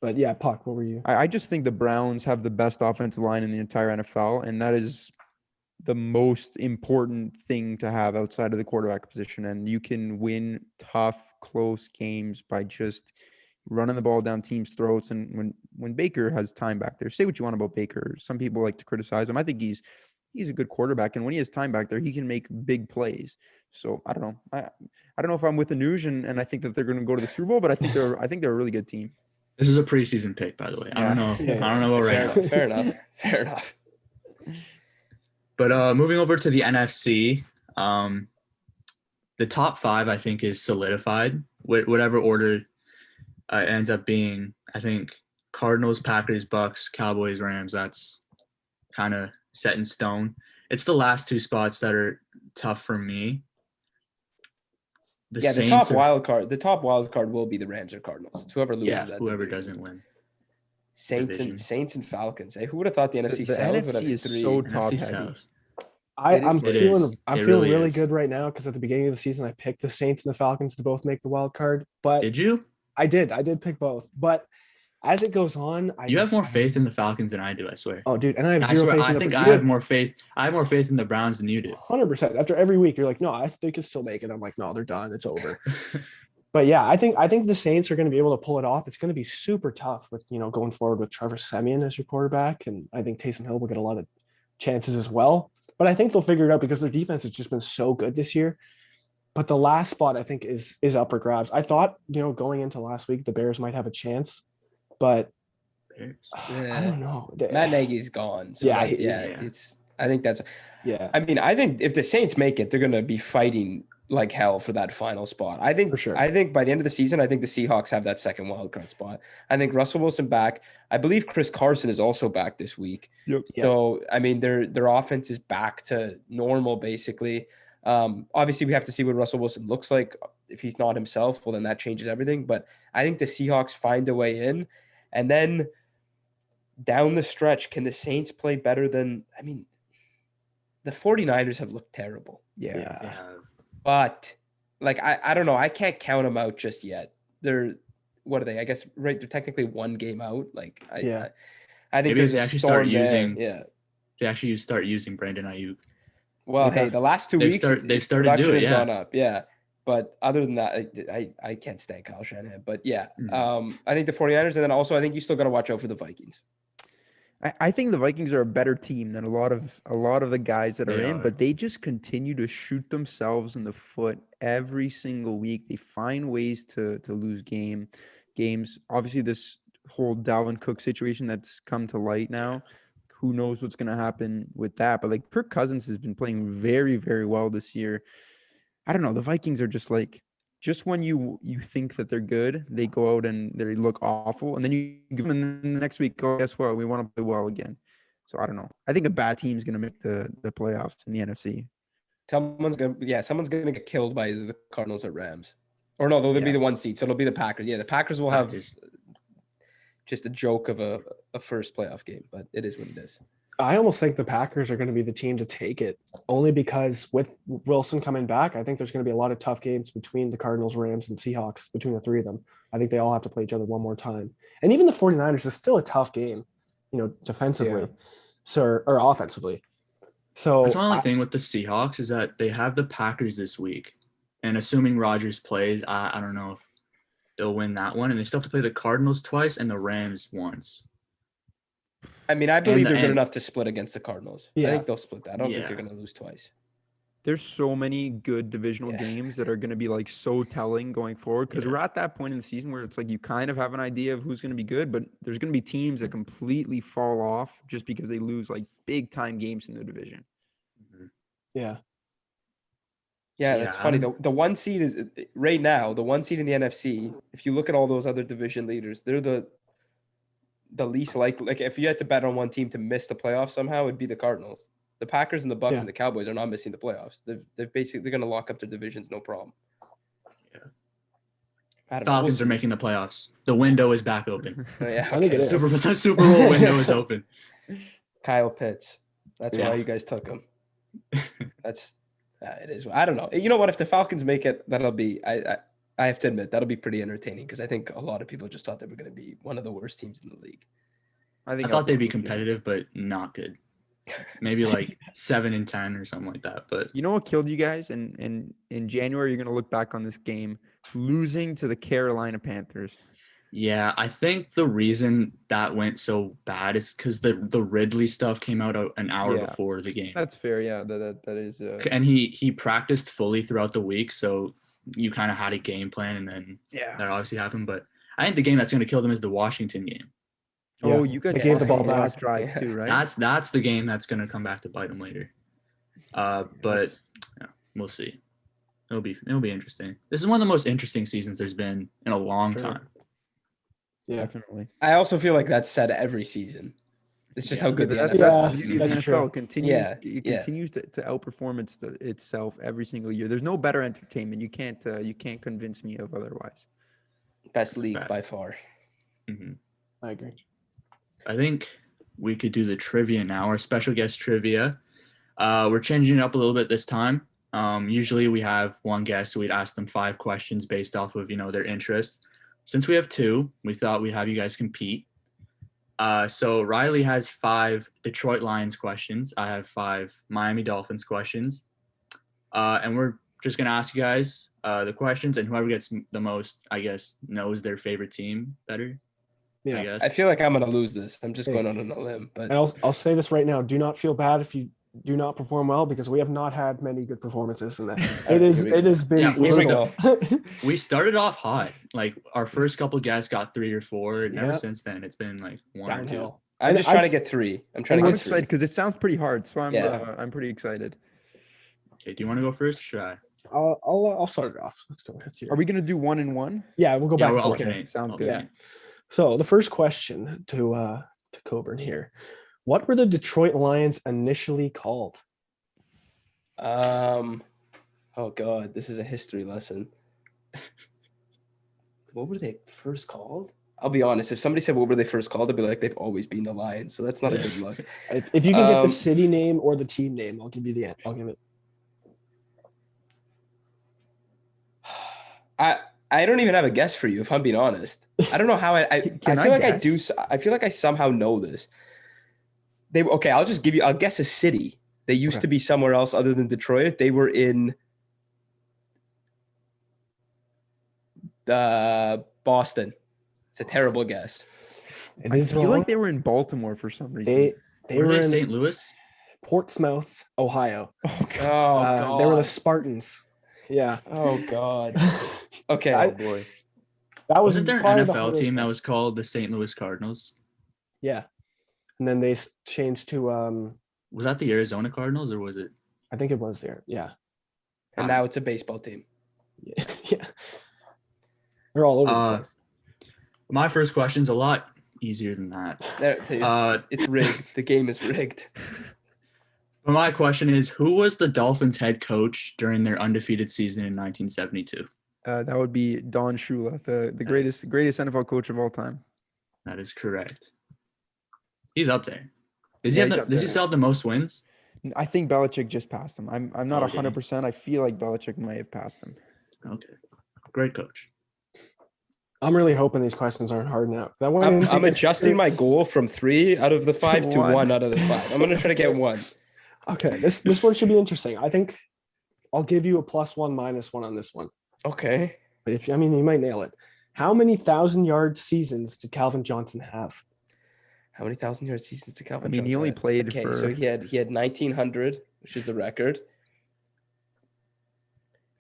But yeah, Puck, what were you? I just think the Browns have the best offensive line in the entire NFL, and that is the most important thing to have outside of the quarterback position. And you can win tough, close games by just running the ball down teams' throats. And when Baker has time back there, say what you want about Baker. Some people like to criticize him. I think he's he's a good quarterback, and when he has time back there, he can make big plays. So I don't know. I don't know if I'm with Anuj and I think that they're going to go to the Super Bowl, but I think they're a really good team. This is a preseason pick, by the way. I don't know. Yeah. I don't know about right now. Fair enough. Fair enough. But moving over to the NFC, the top 5 I think is solidified. Whatever order it ends up being, I think Cardinals, Packers, Bucks, Cowboys, Rams. That's kind of set in stone. It's the last 2 spots that are tough for me. The top wild card will be the Rams or Cardinals. It's whoever loses that. Whoever division. doesn't win. Saints and Falcons. Hey, who would have thought the NFC The South would NFC have is 3? so NFC top heavy. South. I'm It feeling is. I'm It feeling really really is. good right now because at the beginning of the season I picked the Saints and the Falcons to both make the wild card. But Did you? I did pick both. But as it goes on, You have more faith in the Falcons than I do, I swear. Oh, dude, and I have I zero swear, faith. I think I have more faith. I have more faith in the Browns than you do. 100%. After every week, you're like, no, they could still make it. I'm like, no, they're done. It's over. But yeah, I think the Saints are going to be able to pull it off. It's going to be super tough with going forward with Trevor Siemian as your quarterback, and I think Taysom Hill will get a lot of chances as well. But I think they'll figure it out because their defense has just been so good this year. But the last spot I think is up for grabs. I thought going into last week the Bears might have a chance, but I don't know. Matt Nagy's gone. So Yeah, I think that's. Yeah, I mean, I think if the Saints make it, they're going to be fighting like hell for that final spot. I think for sure. I think by the end of the season, I think the Seahawks have that second wild card spot. I think Russell Wilson back. I believe Chris Carson is also back this week. Yep. So I mean, their offense is back to normal basically. Obviously, we have to see what Russell Wilson looks like. If he's not himself, well, then that changes everything. But I think the Seahawks find a way in, and then down the stretch, can the Saints play better than? I mean, the 49ers have looked terrible. Yeah. But like I don't know. I can't count them out just yet. What are they? I guess right. They're technically one game out. Like I think Maybe there's they a actually storm start there. using. Yeah. They actually start using Brandon Ayuk. Well, hey, the last 2 weeks they've started to do production it. has Yeah. gone up. Yeah. But other than that, I can't stand Kyle Shanahan. But yeah, I think the 49ers, and then also I think you still got to watch out for the Vikings. I think the Vikings are a better team than a lot of the guys that are They in, are. but they just continue to shoot themselves in the foot every single week. They find ways to lose games. Obviously, this whole Dalvin Cook situation that's come to light now. Who knows what's going to happen with that? But like Kirk Cousins has been playing very, very well this year. I don't know. The Vikings are just when you think that they're good, they go out and they look awful, and then you give them, and then the next week, oh, guess what? We want to play well again. So I don't know. I think a bad team is going to make the playoffs in the NFC. Someone's gonna get killed by either the Cardinals or Rams, or no, they'll be the 1 seed, so it'll be the Packers. Yeah, the Packers will have just a joke of a first playoff game, but it is what it is. I almost think the Packers are going to be the team to take it, only because with Wilson coming back, I think there's going to be a lot of tough games between the Cardinals, Rams, and Seahawks, between the 3 of them. I think they all have to play each other one more time. And even the 49ers is still a tough game, defensively or offensively. So That's the only thing with the Seahawks is that they have the Packers this week. And assuming Rodgers plays, I don't know if they'll win that one. And they still have to play the Cardinals twice and the Rams once. I mean, I believe they're good enough to split against the Cardinals. Yeah. I think they'll split that. I don't think they're going to lose twice. There's so many good divisional games that are going to be like so telling going forward because we're at that point in the season where it's like you kind of have an idea of who's going to be good, but there's going to be teams that completely fall off just because they lose like big time games in the division. Yeah. Yeah, that's funny. The 1 seed is right now, the 1 seed in the NFC. If you look at all those other division leaders, they're the least likely. Like if you had to bet on one team to miss the playoffs somehow, it'd be the Cardinals. The Packers and the Bucks and the Cowboys are not missing the playoffs. They're going to lock up their divisions, no problem. Yeah. Falcons are making the playoffs. The window is back open. I think it is. The Super Bowl window is open. Kyle Pitts. That's why you guys took him. It is. I don't know. You know what? If the Falcons make it, that'll be. I have to admit that'll be pretty entertaining because I think a lot of people just thought they were going to be one of the worst teams in the league. I thought they'd be competitive, but not good. Maybe like 7-10 or something like that. But you know what killed you guys? And in January, you're gonna look back on this game losing to the Carolina Panthers. Yeah, I think the reason that went so bad is because the Ridley stuff came out an hour Yeah. before the game, That's fair. Yeah, that is. and he practiced fully throughout the week, so you kind of had a game plan, and then Yeah. that obviously happened. But I think the game that's going to kill them is the Washington game. Oh, Yeah, you guys they gave the lost ball on the last back. drive Yeah. too, right? That's the game that's going to come back to bite them later. But yeah, we'll see. It'll be interesting. This is one of the most interesting seasons there's been in a long Sure. time. Yeah, Definitely. I also feel like that's said every season. It's just Yeah. how good the That's NFL Yeah, the is. beauty of the that's NFL. true. Continues, Yeah, it yeah. continues to outperform itself every single year. There's no better entertainment. You can't convince me of otherwise. Best league Fact. by far. Mhm. I agree. I think we could do the trivia now, our special guest trivia. We're changing it up a little bit this time. Usually we have one guest, so we'd ask them 5 questions based off of, their interests. Since we have 2, we thought we'd have you guys compete. So Riley has 5 Detroit Lions questions. I have 5 Miami Dolphins questions. And we're just going to ask you guys the questions, and whoever gets the most, I guess, knows their favorite team better. I Yeah, guess. I feel like I'm gonna lose this. I'm just Hey. going on a limb, but and I'll say this right now: do not feel bad if you do not perform well, because we have not had many good performances in this. All right, here we go. It has been Yeah, here we brutal. We started off hot. Like our first couple guests got 3 or 4, and ever Yeah. since then it's been like 1 or 2. Downhill. I'm And just trying to I'd- get 3. I'm trying to I'm get excited 3. because it sounds pretty hard, so Yeah. I'm pretty excited. Okay, do you want to go first, or should I? I'll start it off. Let's go. Let's hear Are it. we gonna do 1 and 1? Yeah, we'll go Yeah, back we're and forth. alternate. Sounds good. Yeah. So the first question to Coburn here: what were the Detroit Lions initially called? Oh god, this is a history lesson. What were they first called? I'll be honest. If somebody said what were they first called, I'd be like, they've always been the Lions. So that's not a good look. If you can get the Um, city name or the team name, I'll give you the. I'll give it. I don't even have a guess for you, if I'm being honest. I don't know how I Can feel I like I guess? do. I feel like I somehow know this. Okay, I'll just give you. I'll guess a city. They used Okay. to be somewhere else other than Detroit. They were in Boston. It's a terrible guess. It I is feel wrong. like they were in Baltimore for some reason. They Were were they in St. Louis? Portsmouth, Ohio. Oh, Oh God. god. They were the Spartans. Yeah. Oh god. Okay. I- Oh, boy. That was Wasn't there an probably the NFL hardest team that question. was called the St. Louis Cardinals? Yeah. And then they changed to Was that the Arizona Cardinals, or was it? I think it was there. Yeah. And now it's a baseball team. Yeah. Yeah. They're all over the Uh, place. My first question's a lot easier than that. It's rigged. The game is rigged. But my question is, who was the Dolphins head coach during their undefeated season in 1972? That would be Don Shula, the greatest NFL coach of all time. That is correct. He's up there. Does Yeah, he he's have up does he there. still have the most wins? I think Belichick just passed him. I'm not Okay. 100%. I feel like Belichick might have passed him. Okay. Great coach. I'm really hoping these questions aren't hard now. I'm adjusting my goal from 3 out of the 5 to one. 1 out of the 5. I'm gonna try to get 1. Okay, this one should be interesting. I think I'll give you a +1, -1 on this one. Okay. But you might nail it. How many 1,000-yard seasons did Calvin Johnson have? How many 1,000-yard seasons did Calvin I mean, he Johnson only have? played Okay, for. so he had 1,900, which is the record.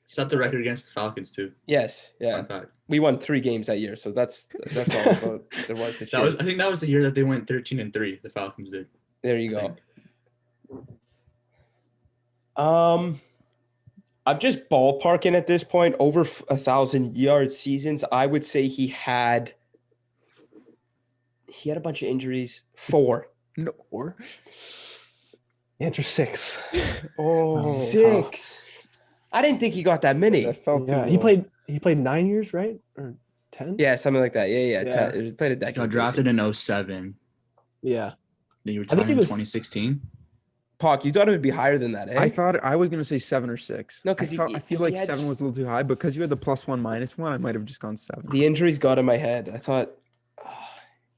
He set the record against the Falcons too. Yes, yeah. Fun fact. We won 3 games that year, so that's all about there was the I think that was the year that they went 13-3. The Falcons did. There you I go. think. I'm just ballparking at this point. Over 1,000-yard seasons, I would say he had a bunch of injuries. 4. Or answer 6. Oh, 6. I didn't think he got that many. that felt too Yeah, he low. played 9 years, right? Or 10? Yeah, something like that. Yeah. Yeah. He played a decade. Got drafted in 07. Yeah. Then you I think retired he in was- 2016. Pac, you thought it would be higher than that, eh? I thought I was gonna say 7 or 6. No, I 'cause he- feel 'cause like he had 7 was a little too high, but because you had the +1, -1, I might have just gone 7. the injuries got in my head. I thought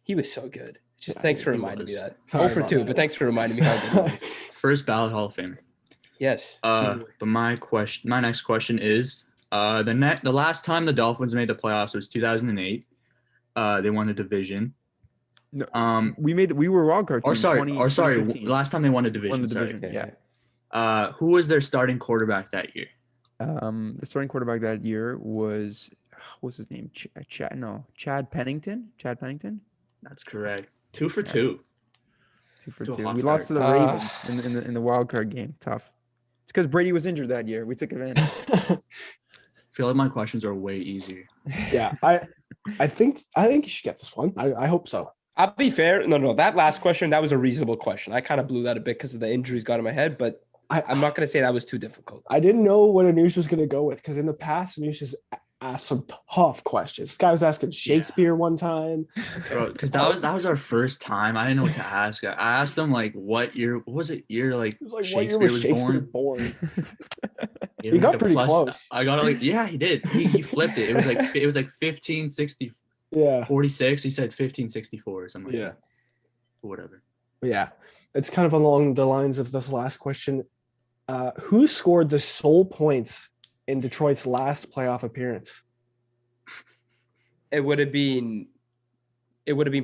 he was so good. Just Yeah, thanks for he reminding me was. that. Sorry 0 for about 2, that. but thanks for reminding me how good he was. First ballot Hall of Famer. Yes. But my next question is, the last time the Dolphins made the playoffs was 2008. They won the division. No, Um, we were wildcard team. or sorry, 2015. last time they won the division. Won the sorry. division. Okay. Yeah. Who was their starting quarterback that year? The starting quarterback that year was what's his name? Chad Pennington. Chad Pennington. That's correct. 2 for Yeah. 2. 2 for To a 2. hot We lost to the start. Ravens in the wild card game. Tough. It's because Brady was injured that year. We took advantage. I feel like my questions are way easier. Yeah, I think you should get this one. I hope so. I'll be fair. No. That last question, that was a reasonable question. I kind of blew that a bit because of the injuries got in my head, but I'm not going to say that was too difficult. I didn't know what Anush was going to go with because in the past, Anush has asked some tough questions. This guy was asking Shakespeare one time. Bro, because that was our first time. I didn't know what to ask. I asked him like what year, what was it year like, It was like, Shakespeare what year was was Shakespeare born? born? Gave He him, got like, a pretty plus. close. I got it like, yeah, he did. He flipped it. It was like 1560 Yeah. 46. He said 1564 or something like Yeah. that. Whatever. Yeah. It's kind of along the lines of this last question. Who scored the sole points in Detroit's last playoff appearance? It would have been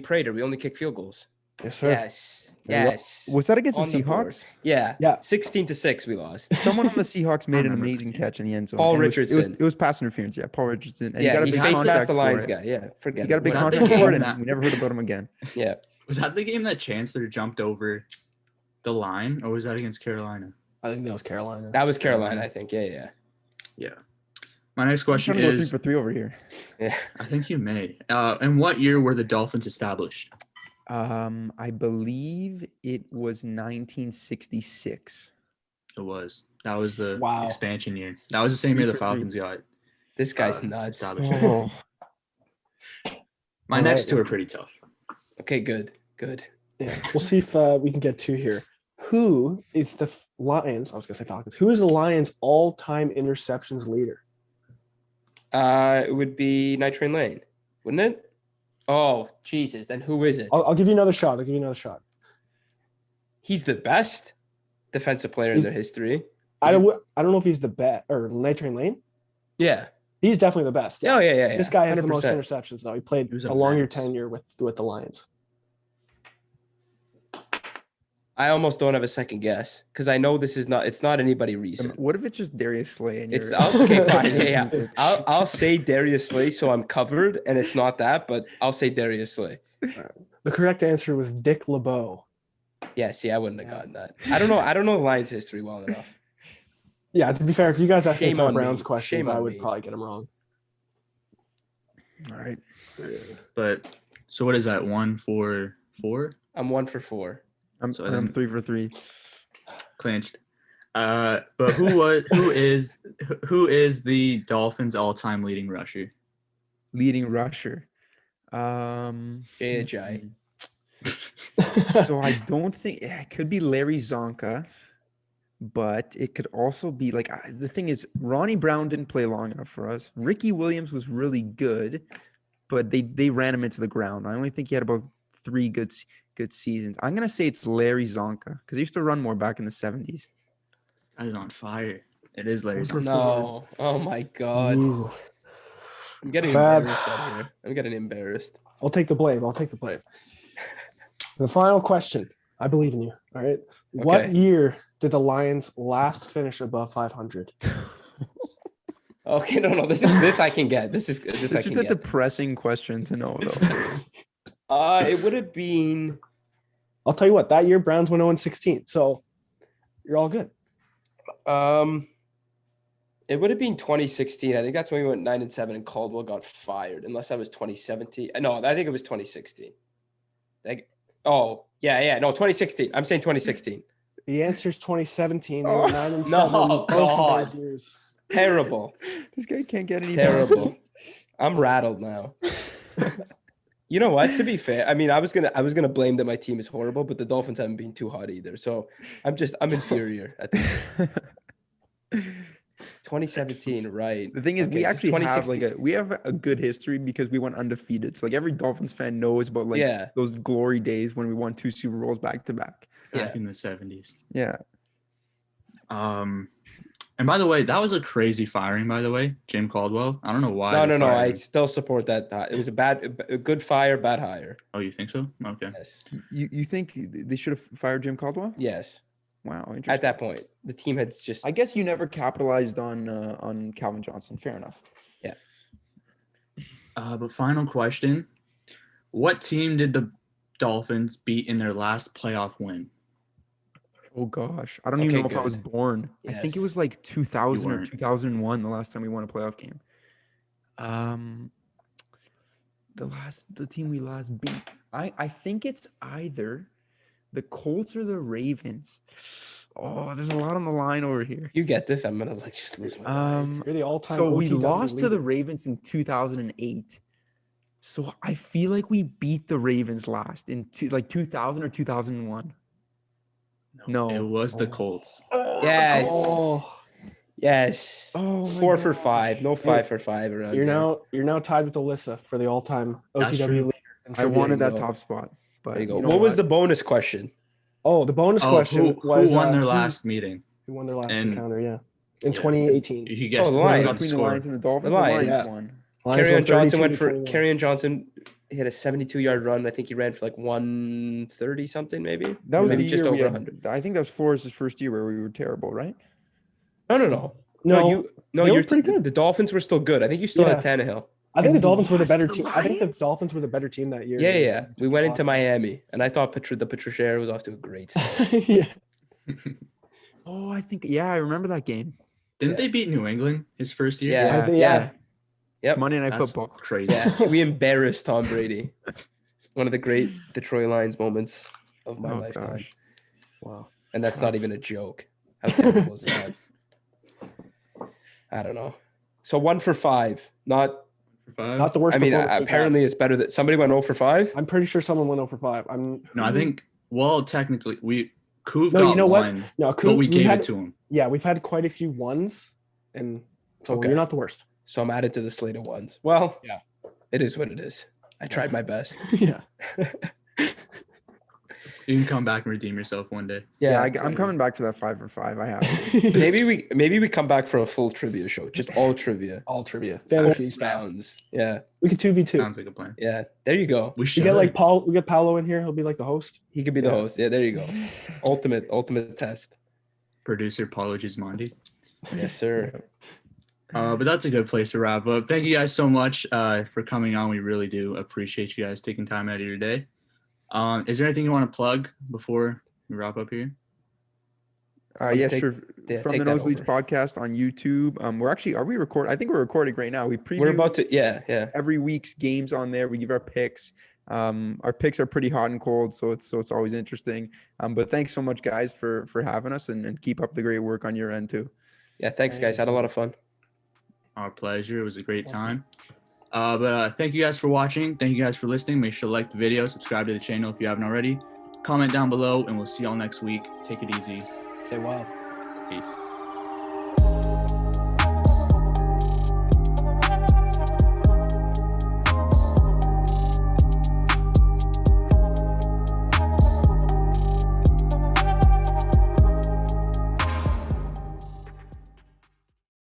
Prater. We only kicked field goals. Yes, sir. Yes. There you go. Yes. Was that against On the the board. Seahawks? Yeah. Yeah. 16-6 we lost. Someone on the Seahawks made an remember that amazing game. catch in the end zone. Paul and Richardson. It was pass interference. Yeah, Paul Richardson. And Yeah, got a he big faced contract past the for Lions it. guy. Yeah, forget He got a it. big Was that the contract for it, game and we never heard about him again. Yeah. Was that the game that Chancellor jumped over the line, or was that against Carolina? I think that was Carolina. That was Carolina, I think. Yeah. Yeah. My next I'm question trying to go 3 is, for 3 over here. Yeah. I think you may. In what year were the Dolphins established? I believe it was 1966. It was. That was the Wow. expansion year. That was the same year the 3 for 3. Falcons got This guy's nuts. established. Oh, My All next right. two are pretty tough. Okay, good. Yeah. We'll see if we can get two here. Who is the Lions? I was going to say Falcons. Who is the Lions' all-time interceptions leader? It would be Night Train Lane, wouldn't it? Oh, Jesus. Then who is it? I'll give you another shot. He's the best defensive player in their history. I don't know if he's the best or Night Train Lane. Yeah. He's definitely the best. Oh, yeah. This guy has the most 100%. interceptions though. He played He was a longer immense. tenure with the Lions. I almost don't have a second guess because I know it's not anybody recent. what if it's just Darius Slay? And It's you're- okay, fine. Yeah. I'll say Darius Slay, so I'm covered, and it's not that, but I'll say Darius Slay. The correct answer was Dick LeBeau. Yeah, see, I wouldn't have gotten that. I don't know Lions history well enough. Yeah, to be fair, if you guys asked me Shame Tom on me. Brown's questions, Shame I on would me. probably get them wrong. All right. But so what is that? 1 for 4? I'm 1 for 4. I'm So 3 for 3. Clinched. But who is the Dolphins' all-time leading rusher? Leading rusher. JHI. So I don't think it could be Larry Zonka, but it could also be like the thing is Ronnie Brown didn't play long enough for us. Ricky Williams was really good, but they ran him into the ground. I only think he had about 3 good seasons. I'm gonna say it's Larry Zonka because he used to run more back in the 70s. That is on fire. It is Larry. For No. Oh my God. Ooh. I'm getting Bad. embarrassed out here. I'm getting embarrassed. I'll take the blame. The final question. I believe in you. All right. What Okay. year did the Lions last finish above 500? Okay, no. This I can get. This I It's just can a get. depressing question to know though. It would have been. I'll tell you what. That year, Browns went 0-16. So you're all good. It would have been 2016. I think that's when we went 9-7 and Caldwell got fired. Unless that was 2017. No, I think it was 2016. No, 2016. I'm saying 2016. The answer is 2017. They Oh. were 9-7. No, both of God. those years. Terrible. This guy can't get any better. Terrible. I'm rattled now. You know what? To be fair, I mean, I was gonna blame that my team is horrible, but the Dolphins haven't been too hot either. So I'm inferior at this. 2017, right? The thing is, Okay, we just actually have 2016. we have a good history because we went undefeated. So like every Dolphins fan knows about like Yeah. those glory days when we won 2 Super Bowls back to back. Back Yeah. in the 70s. Yeah. And And by the way, that was a crazy firing, by the way, Jim Caldwell. I don't know why. No, they no. fired I him. still support that. It was a good fire, bad hire. Oh, you think so? Okay. Yes. You think they should have fired Jim Caldwell? Yes. Wow, interesting. At that point, the team had just. I guess you never capitalized on Calvin Johnson. Fair enough. Yeah. But final question. What team did the Dolphins beat in their last playoff win? Oh gosh, I don't even Okay, know if I was good. born. I think it was Yes. like 2000 or weren't. 2001, the last time we won a playoff game. The team we last beat. I think it's either the Colts or the Ravens. Oh, there's a lot on the line over here. You get this? I'm gonna like just lose my mind. You're the all-time. So we OTW lost to the leader. Ravens in 2008. So I feel like we beat the Ravens last in 2000 or 2001. No. It was the Oh. Colts. Yes. Oh, Yes. Oh, my 4 for gosh. 5. No 5 for 5 around you're here. now tied with Alyssa for the all-time That's OTW true. leader. in I trivia. wanted that go. top spot. But There you go. you know What was the bonus question? Oh, the bonus question who was won their who- last meeting? Who won their last And- encounter? Yeah, in Yeah. 2018. You guessed the it. Lions. Got the between the score. Lions and the Dolphins? The The Lions. Lions Yeah. won. Lions Kerryon won Johnson 32 went to for 21. Kerryon Johnson hit a 72-yard run. I think he ran for like 130 something, maybe. That Or was maybe the just year we over had, 100. I think that was Flores' first year where we were terrible, right? No. No, they were you're pretty good. The Dolphins were still good. I think you still had Yeah. Tannehill. I think And the we Dolphins were the lost better to the team. I think the Lions? Dolphins were the better team that year. Yeah. We went into Awesome. Miami, and I thought the Patricia era was off to a great start. Yeah. Oh, I remember that game. Didn't Yeah. they beat New England his first year? Yeah. I think- yeah. Yep. Monday Night That's Football. crazy. Yeah. We embarrassed Tom Brady. One of the great Detroit Lions moments of my Oh, lifetime. gosh. Wow. And that's not even a joke. How terrible is that? I don't know. So 1 for 5. Not. Not the worst. I mean, performance we've had. apparently it's better that somebody went 0 for 5. I'm pretty sure someone went 0 for 5. No, I think. Well, technically, Coop No, got you know what? one, No, but we gave had, it to him. Yeah, we've had quite a few ones, and so Okay. you're not the worst. So I'm added to the slate of ones. Well, Yeah. it is what it is. I tried my best. Yeah. You can come back and redeem yourself one day. Yeah, I'm coming back to that 5 for 5. I have to. Maybe we come back for a full trivia show, just all trivia. All trivia. Fantasy style. Rounds. Yeah. We could 2v2. Sounds like a plan. Yeah. There you go. We We should get like Paul. We get Paolo in here. He'll be like the host. He could be the Yeah. host. Yeah, there you go. Ultimate test. producer Paulo Gismondi. Yes, sir. But that's a good place to wrap up. Thank you guys so much for coming on. We really do appreciate you guys taking time out of your day. Is there anything you want to plug before we wrap up here? Yeah, Take- sure. yeah, From take the that Nosebleeds over. podcast on YouTube. Are we recording? I think we're recording right now. We preview We're about to. Yeah. every week's games on there. We give our picks. Our picks are pretty hot and cold, so it's always interesting. But thanks so much, guys, for having us, and keep up the great work on your end too. Yeah. Thanks, guys. Had a lot of fun. Our pleasure. It was a great Awesome. time. But thank you guys for watching. Thank you guys for listening. Make sure to like the video, subscribe to the channel if you haven't already. Comment down below, and we'll see y'all next week. Take it easy. Say wow. Peace.